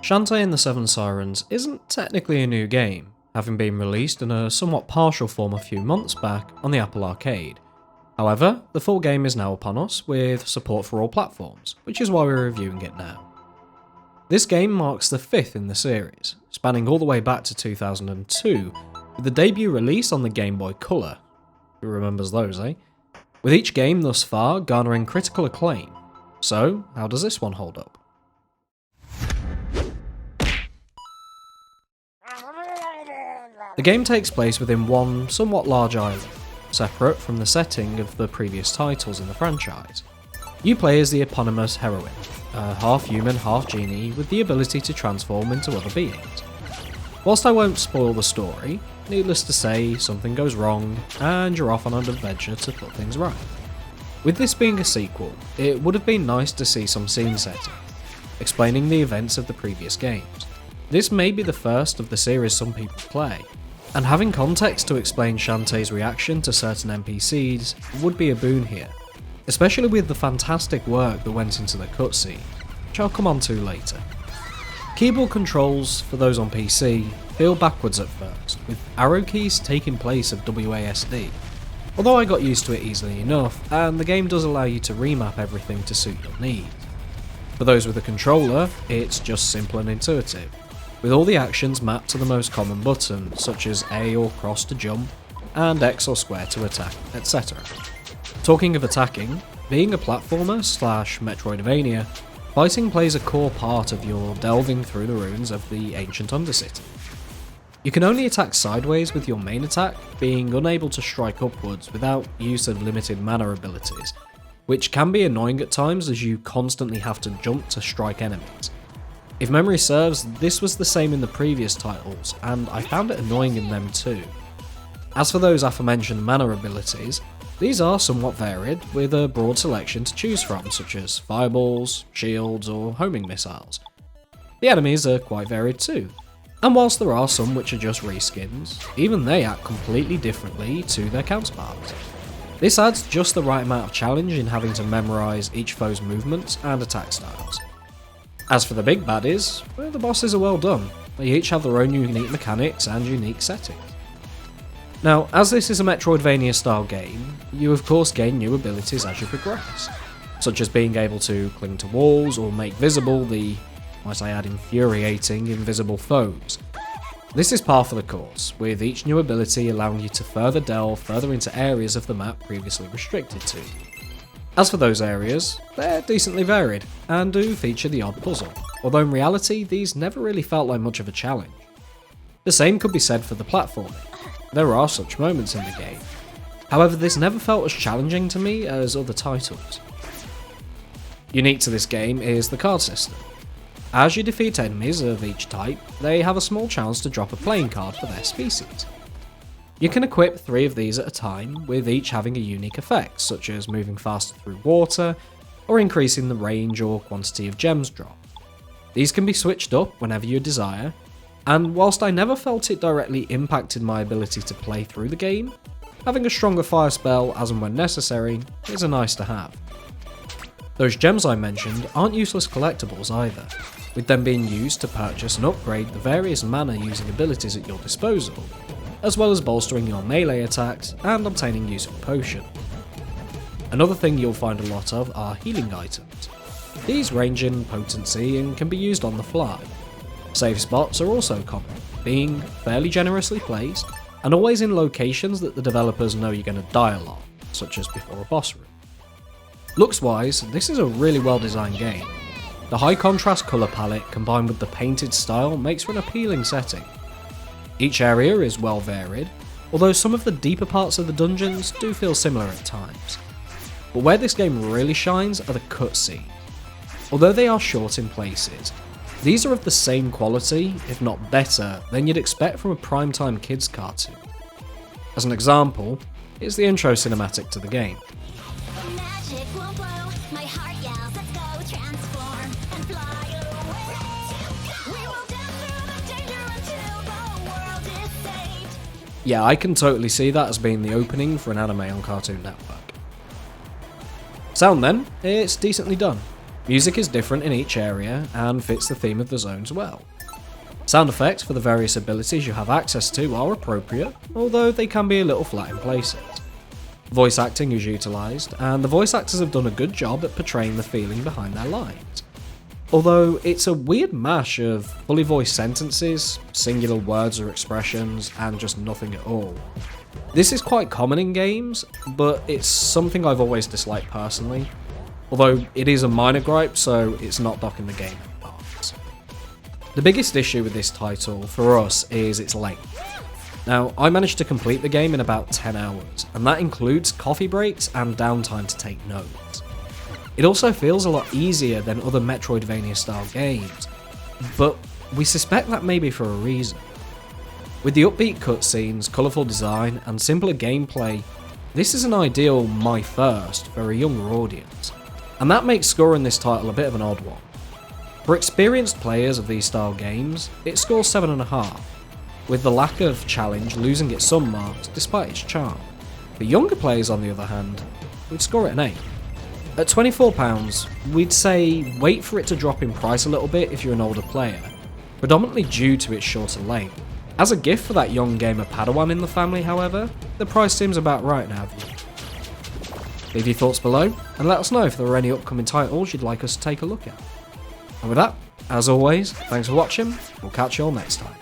Shantae and the Seven Sirens isn't technically a new game, having been released in a somewhat partial form a few months back on the Apple Arcade. However, the full game is now upon us with support for all platforms, which is why we're reviewing it now. This game marks the fifth in the series, spanning all the way back to 2002, with the debut release on the Game Boy Color. Who remembers those, eh? With each game thus far garnering critical acclaim. So, how does this one hold up? The game takes place within one somewhat large island, separate from the setting of the previous titles in the franchise. You play as the eponymous heroine, a half-human, half-genie with the ability to transform into other beings. Whilst I won't spoil the story, needless to say, something goes wrong, and you're off on an adventure to put things right. With this being a sequel, it would have been nice to see some scene setting, explaining the events of the previous games. This may be the first of the series some people play, and having context to explain Shantae's reaction to certain NPCs would be a boon here, especially with the fantastic work that went into the cutscene, which I'll come on to later. Keyboard controls, for those on PC, feel backwards at first, with arrow keys taking place of WASD, although I got used to it easily enough, and the game does allow you to remap everything to suit your needs. For those with a controller, it's just simple and intuitive, with all the actions mapped to the most common buttons, such as A or cross to jump, and X or square to attack, etc. Talking of attacking, being a platformer / metroidvania, fighting plays a core part of your delving through the ruins of the ancient Undercity. You can only attack sideways with your main attack, being unable to strike upwards without use of limited mana abilities, which can be annoying at times as you constantly have to jump to strike enemies. If memory serves, this was the same in the previous titles, and I found it annoying in them too. As for those aforementioned mana abilities, these are somewhat varied, with a broad selection to choose from, such as fireballs, shields, or homing missiles. The enemies are quite varied too, and whilst there are some which are just reskins, even they act completely differently to their counterparts. This adds just the right amount of challenge in having to memorise each foe's movements and attack styles. As for the big baddies, well, the bosses are well done. They each have their own unique mechanics and unique settings. Now, as this is a Metroidvania style game, you of course gain new abilities as you progress, such as being able to cling to walls or make visible the, might I add, infuriating invisible foes. This is par for the course, with each new ability allowing you to further delve further into areas of the map previously restricted to. As for those areas, they're decently varied, and do feature the odd puzzle, although in reality these never really felt like much of a challenge. The same could be said for the platforming. There are such moments in the game. However, this never felt as challenging to me as other titles. Unique to this game is the card system. As you defeat enemies of each type, they have a small chance to drop a playing card for their species. You can equip 3 of these at a time, with each having a unique effect, such as moving faster through water, or increasing the range or quantity of gems dropped. These can be switched up whenever you desire, and whilst I never felt it directly impacted my ability to play through the game, having a stronger fire spell as and when necessary is a nice to have. Those gems I mentioned aren't useless collectibles either, with them being used to purchase and upgrade the various mana using abilities at your disposal, as well as bolstering your melee attacks and obtaining useful potion. Another thing you'll find a lot of are healing items. These range in potency and can be used on the fly. Save spots are also common, being fairly generously placed, and always in locations that the developers know you're going to die a lot, such as before a boss room. Looks wise, this is a really well designed game. The high contrast colour palette combined with the painted style makes for an appealing setting. Each area is well varied, although some of the deeper parts of the dungeons do feel similar at times. But where this game really shines are the cutscenes. Although they are short in places, these are of the same quality, if not better, than you'd expect from a primetime kids cartoon. As an example, here's the intro cinematic to the game. Yeah, I can totally see that as being the opening for an anime on Cartoon Network. Sound then, it's decently done. Music is different in each area and fits the theme of the zones well. Sound effects for the various abilities you have access to are appropriate, although they can be a little flat in places. Voice acting is utilised, and the voice actors have done a good job at portraying the feeling behind their lines. Although it's a weird mash of fully voiced sentences, singular words or expressions, and just nothing at all. This is quite common in games, but it's something I've always disliked personally, although it is a minor gripe, so it's not docking the game any marks. The biggest issue with this title, for us, is its length. Now, I managed to complete the game in about 10 hours, and that includes coffee breaks and downtime to take notes. It also feels a lot easier than other metroidvania style games, but we suspect that may be for a reason. With the upbeat cutscenes, colourful design, and simpler gameplay, this is an ideal my first for a younger audience, and that makes scoring this title a bit of an odd one. For experienced players of these style games, it scores 7.5, with the lack of challenge losing its some marks despite its charm. For younger players on the other hand, we'd score it an 8. At £24, we'd say wait for it to drop in price a little bit if you're an older player, predominantly due to its shorter length. As a gift for that young gamer Padawan in the family, however, the price seems about right now. Leave your thoughts below, and let us know if there are any upcoming titles you'd like us to take a look at. And with that, as always, thanks for watching, we'll catch you all next time.